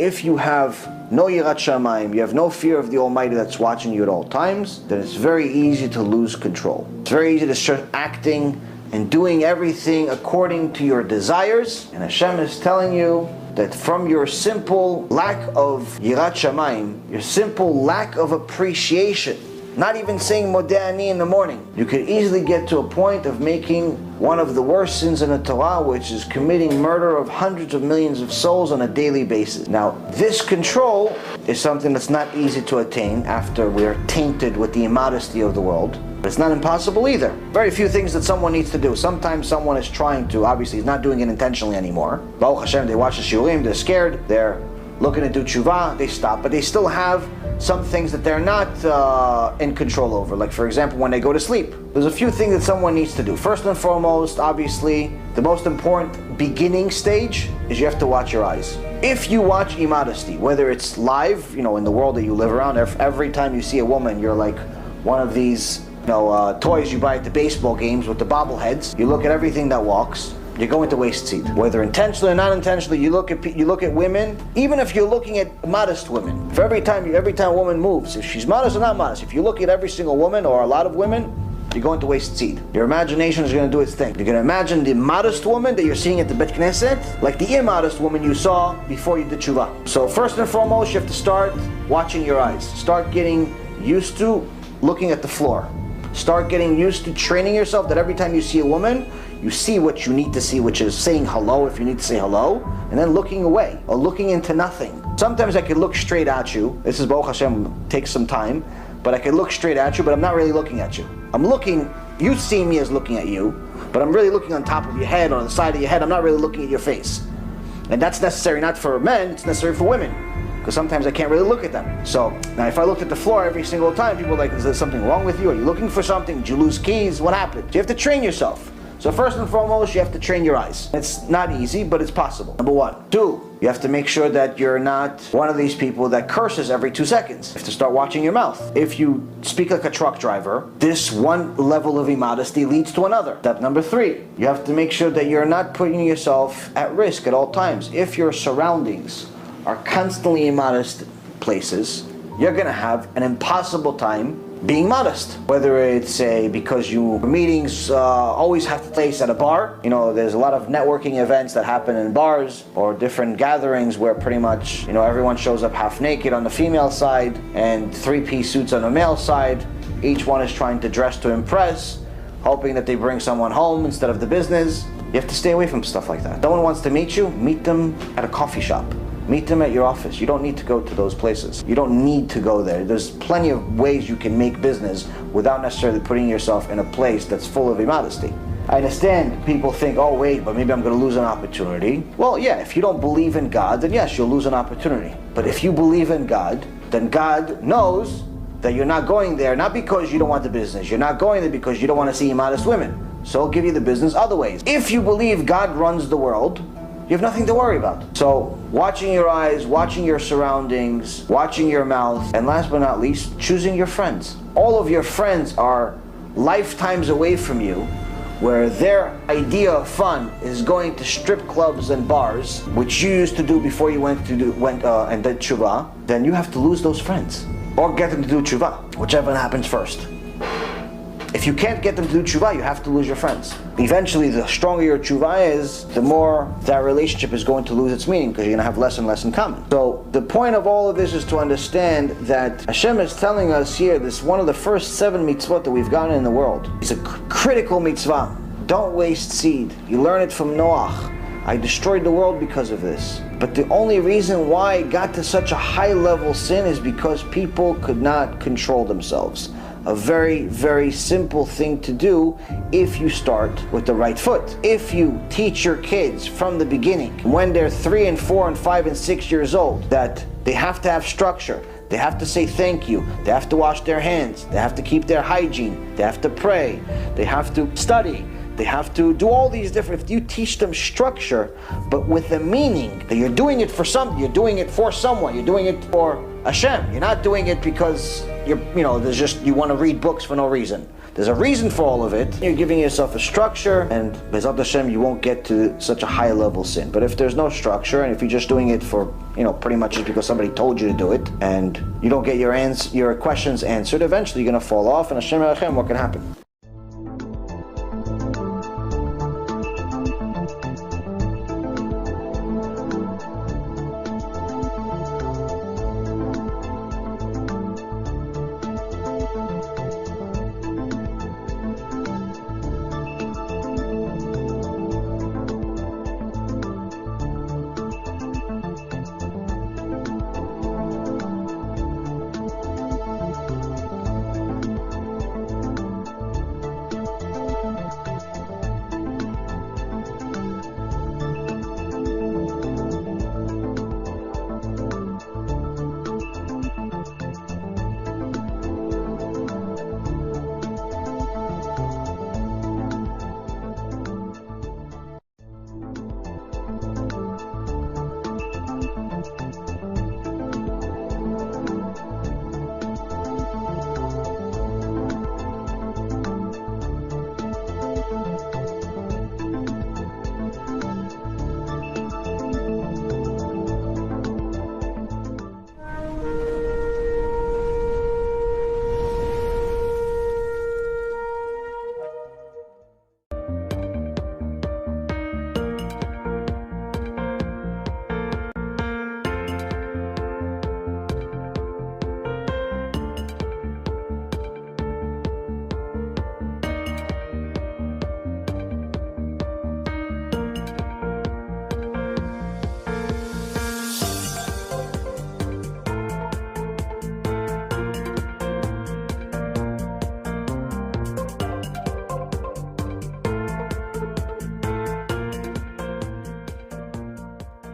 if you have no yirat shamayim, you have no fear of the Almighty that's watching you at all times, then it's very easy to lose control. It's very easy to start acting and doing everything according to your desires. And Hashem is telling you that from your simple lack of yirat shamayim, your simple lack of appreciation, not even saying modeh ani in the morning, you could easily get to a point of making one of the worst sins in the Torah, which is committing murder of hundreds of millions of souls on a daily basis. Now, this control is something that's not easy to attain after we're tainted with the immodesty of the world. But it's not impossible either. Very few things that someone needs to do. Sometimes someone is trying to, obviously he's not doing it intentionally anymore. Baruch Hashem, they watch the shiurim, they're scared, they're looking to do tshuva, they stop, but they still have some things that they're not in control over. Like for example, when they go to sleep, there's a few things that someone needs to do. First and foremost, obviously, the most important beginning stage is you have to watch your eyes. If you watch immodesty, whether it's live, in the world that you live around, every time you see a woman, you're like one of these toys you buy at the baseball games with the bobbleheads. You look at everything that walks, you're going to waste seed. Whether intentionally or not intentionally, you look at women, even if you're looking at modest women. For every time a woman moves, if she's modest or not modest, if you look at every single woman or a lot of women, you're going to waste seed. Your imagination is going to do its thing. You're going to imagine the modest woman that you're seeing at the Bet Knesset like the immodest woman you saw before you did tshuva. So first and foremost, you have to start watching your eyes. Start getting used to looking at the floor. Start getting used to training yourself that every time you see a woman, you see what you need to see, which is saying hello if you need to say hello, and then looking away or looking into nothing. Sometimes I could look straight at you. This is Baruch Hashem, takes some time, but I could look straight at you, but I'm not really looking at you. I'm looking, you see me as looking at you, but I'm really looking on top of your head or on the side of your head. I'm not really looking at your face. And that's necessary not for men, it's necessary for women, because sometimes I can't really look at them. So now if I looked at the floor every single time, people are like, is there something wrong with you? Are you looking for something? Did you lose keys? What happened? You have to train yourself. So first and foremost, you have to train your eyes. It's not easy, but it's possible. Number one. Two, you have to make sure that you're not one of these people that curses every 2 seconds. You have to start watching your mouth. If you speak like a truck driver, this one level of immodesty leads to another. Step number 3, you have to make sure that you're not putting yourself at risk at all times. If your surroundings are constantly immodest places, you're going to have an impossible time being modest. Whether it's because your meetings always have to take place at a bar. There's a lot of networking events that happen in bars or different gatherings where pretty much everyone shows up half naked on the female side and 3-piece suits on the male side. Each one is trying to dress to impress, hoping that they bring someone home instead of the business. You have to stay away from stuff like that. Someone wants to meet you, meet them at a coffee shop. Meet them at your office. You don't need to go to those places. You don't need to go there. There's plenty of ways you can make business without necessarily putting yourself in a place that's full of immodesty. I understand people think, oh wait, but maybe I'm going to lose an opportunity. Well, yeah, if you don't believe in God, then yes, you'll lose an opportunity. But if you believe in God, then God knows that you're not going there, not because you don't want the business. You're not going there because you don't want to see immodest women. So He'll give you the business other ways. If you believe God runs the world, you have nothing to worry about. So watching your eyes, watching your surroundings, watching your mouth, and last but not least, choosing your friends. All of your friends are lifetimes away from you, where their idea of fun is going to strip clubs and bars, which you used to do before you went and did tshuva. Then you have to lose those friends or get them to do tshuva, whichever happens first. If you can't get them to do tshuva, you have to lose your friends. Eventually, the stronger your tshuva is, the more that relationship is going to lose its meaning, because you're going to have less and less in common. So the point of all of this is to understand that Hashem is telling us here, this one of the first 7 mitzvot that we've gotten in the world. It's a critical mitzvah. Don't waste seed. You learn it from Noach. I destroyed the world because of this. But the only reason why it got to such a high level sin is because people could not control themselves. A very, very simple thing to do if you start with the right foot. If you teach your kids from the beginning, when they're 3 and 4 and 5 and 6 years old, that they have to have structure, they have to say thank you, they have to wash their hands, they have to keep their hygiene, they have to pray, they have to study, they have to do all these different, if you teach them structure, but with the meaning that you're doing it for something, you're doing it for someone, you're doing it for HaShem. You're not doing it because you want to read books for no reason. there's a reason for all of it. You're giving yourself a structure, and Be'ezrat Hashem, you won't get to such a high level sin. But if there's no structure, and if you're just doing it for, pretty much just because somebody told you to do it, and you don't get your questions answered, eventually you're going to fall off, and Hashem Yerachem, what can happen?